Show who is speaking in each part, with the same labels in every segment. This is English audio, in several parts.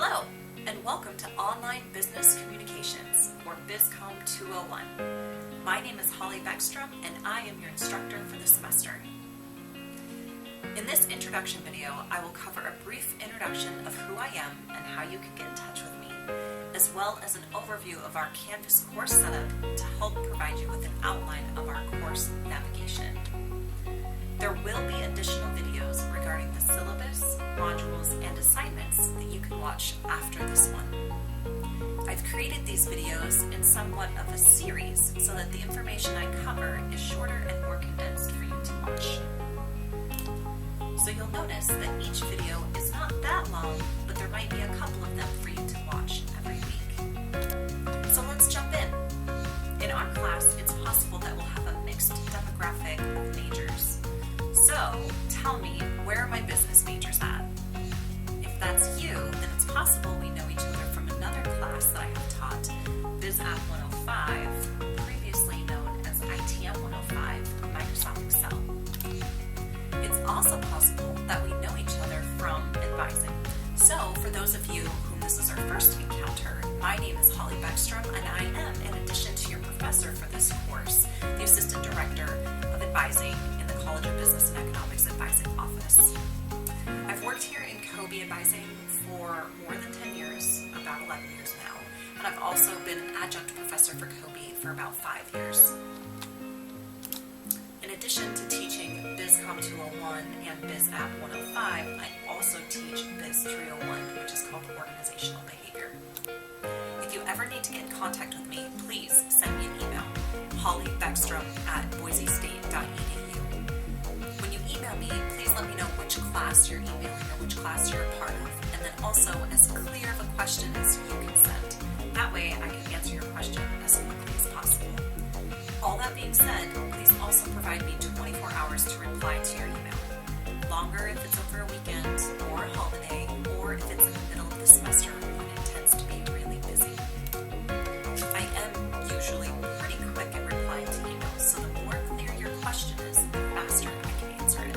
Speaker 1: Hello, and welcome to Online Business Communications, or BUSCOM 201. My name is Holly Beckstrom, and I am your instructor for the semester. In this introduction video, I will cover a brief introduction of who I am and how you can get in touch with me, as well as an overview of our Canvas course setup to help provide you with an outline of our course navigation. There will be additional videos regarding the syllabus, modules, and assignments that you can watch after this one. I've created these videos in somewhat of a series so that the information I cover is shorter and more condensed for you to watch. So you'll notice that each video is not that long, but there might be a couple of them for you to watch every week. So let's jump in. In our class, it's possible that we'll have a mixed demographic of majors. So, tell me, where are my business majors at? If that's you, then it's possible we know each other from another class that I have taught, Biz App 105, previously known as ITM 105, Microsoft Excel. It's also possible that we know each other from advising. So, for those of you whom this is our first encounter, my name is Holly Beckstrom, and I am, in addition to your professor for this course, the Assistant Director of Advising in the College of Business and Economics Advising Office. I've worked here in Kobe Advising for more than 10 years, about 11 years now, and I've also been an adjunct professor for Kobe for about 5 years. In addition to teaching BizCom 201 and Biz App 105, I also teach Biz 301, which is called Organizational Behavior. If you ever need to get in contact with me, please send me an email, hollybeckstrom@boisestate.edu. When you email me, please let me know which class you're emailing or which class you're a part of, and then also as clear of a question as you can send. That way I can answer your question as quickly as possible. All that being said, please also provide me 24 hours to reply to your email. Longer if it's over a weekend or a holiday, or if it's in the middle of the semester when it tends to be really busy. I am usually pretty quick at replying to emails, so the more clear your question is, the faster I can answer it.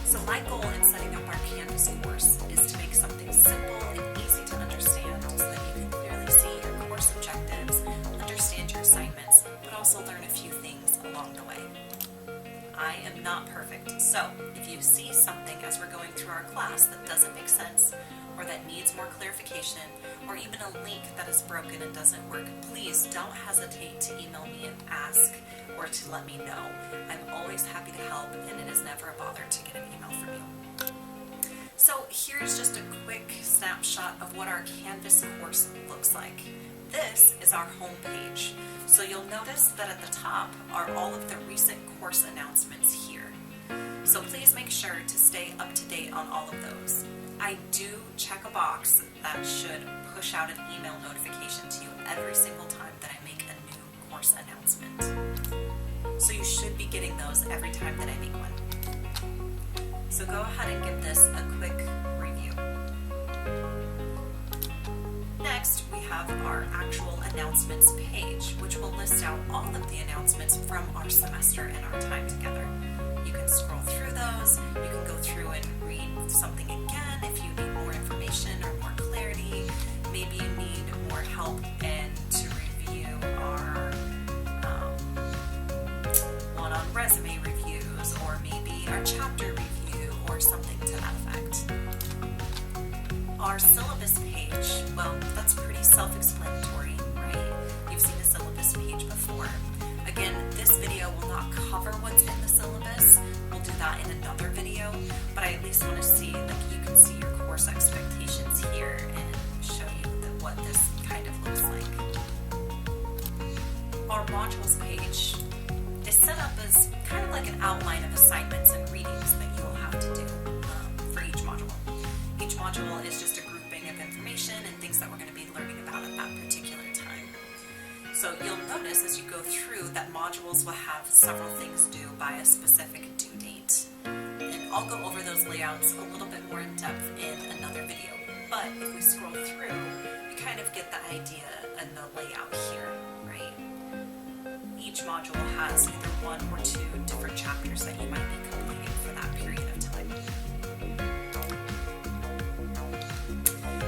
Speaker 1: So my goal in setting up our Canvas course is to make something simple and easy to understand so that you can clearly see your course objectives, understand your assignments, but also learn a few things along the way. I am not perfect, so if you see something as we're going through our class that doesn't make sense, or that needs more clarification, or even a link that is broken and doesn't work, please don't hesitate to email me and ask, or to let me know. I'm always happy to help, and it is never a bother to get an email from you. So here's just a quick snapshot of what our Canvas course looks like. This is our home page. So you'll notice that at the top are all of the recent course announcements here. So please make sure to stay up to date on all of those. I do check a box that should push out an email notification to you every single time that I make a new course announcement. So you should be getting those every time that I make one. So go ahead and give this a quick review. Next, we have our actual announcements page, which will list out all of the announcements from our semester and our time together. You can scroll through those, you can go through and read something again if you need more information or more clarity. Maybe you need more help and to review our one on resume reviews, or maybe our chapter review, or something to that effect. Our syllabus page, well, that's pretty self-explanatory, right? You've seen the syllabus page before. Again, this video will not cover what's in the syllabus. We'll do that in another video, but I at least want to see, you can see your course expectations here and show you what this kind of looks like. Our modules page is set up as kind of like an outline of assignments and readings that you will have to do for each module. Each module is just a grouping of information and things that we're going to be learning about at that particular time. So you'll notice as you go through that modules will have several things due by a specific due date. And I'll go over those layouts a little bit more in depth in another video. But if we scroll through, we kind of get the idea and the layout here, right? Each module has either one or two different chapters that you might be completing for that period of time.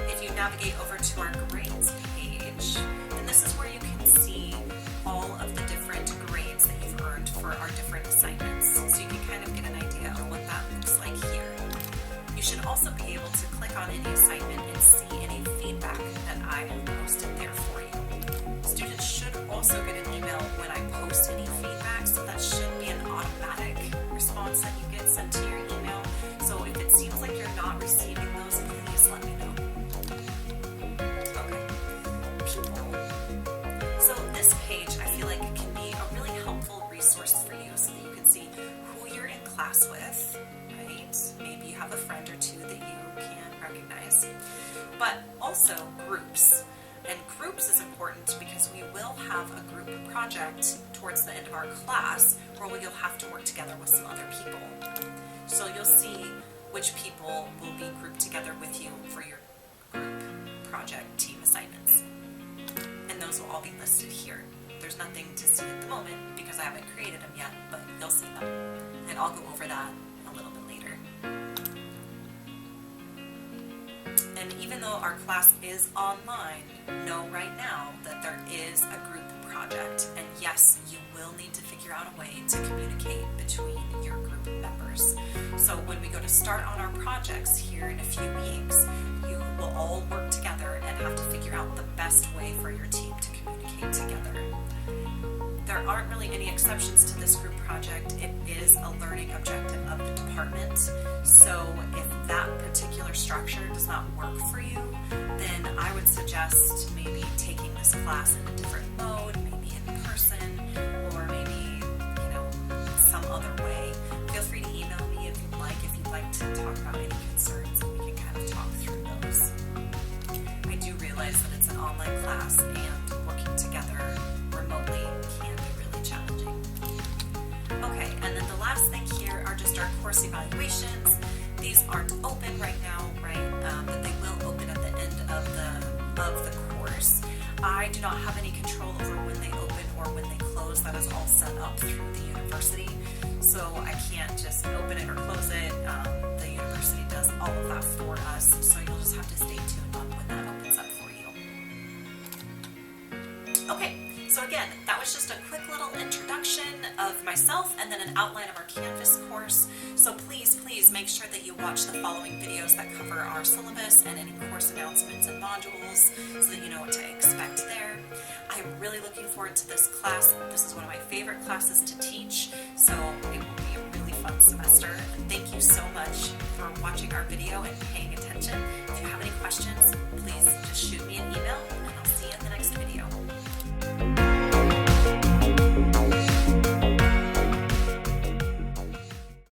Speaker 1: If you navigate over to our grades page, then this is where you can see all of the different grades that you've earned for our different assignments. So you can kind of get an idea of what that looks like here. You should also be able to click on any assignment and see any feedback that I have posted there for you. Students should also get an email when I post any feedback, so that should be an automatic response that you get sent to your email. So if it seems like you're not receiving those, please let me know. Okay, people. So this page, I feel like it can be a really helpful resource for you so that you can see who you're in class with, right? Maybe you have a friend or two that you can recognize. But also groups. And groups is important because we will have a group project towards the end of our class where you'll have to work together with some other people. So you'll see which people will be grouped together with you for your group project team assignments. And those will all be listed here. There's nothing to see at the moment because I haven't created them yet, but you'll see them. And I'll go over that a little bit later. And even though our class is online, know right now that there is a group project. And yes, you will need to figure out a way to communicate between your group members. So when we go to start on our projects here in a few weeks, you will all work together and have to figure out the best way for your team to communicate together. There aren't really any exceptions to this group project. It is a learning objective of the department. So if that particular structure does not work for you, then I would suggest maybe taking this class in a different mode, maybe in person, or maybe, some other way. Feel free to email me if you'd like to talk about any concerns, and we can kind of talk through those. I do realize that it's an online class and working together remotely can be really challenging. Okay, and then the last thing here are just our course evaluations. These aren't open right now, right? But they will open at the end of the course. I do not have any control over when they open or when they close. That is all set up through the university. So I can't just open it or close it. The university does all of that for us. So you'll just have to stay tuned on when that opens up for you. Okay. So again, that was just a quick little introduction of myself and then an outline of our Canvas course. So please make sure that you watch the following videos that cover our syllabus and any course announcements and modules so that you know what to expect there. I'm really looking forward to this class. This is one of my favorite classes to teach, so it will be a really fun semester. And thank you so much for watching our video and paying attention. If you have any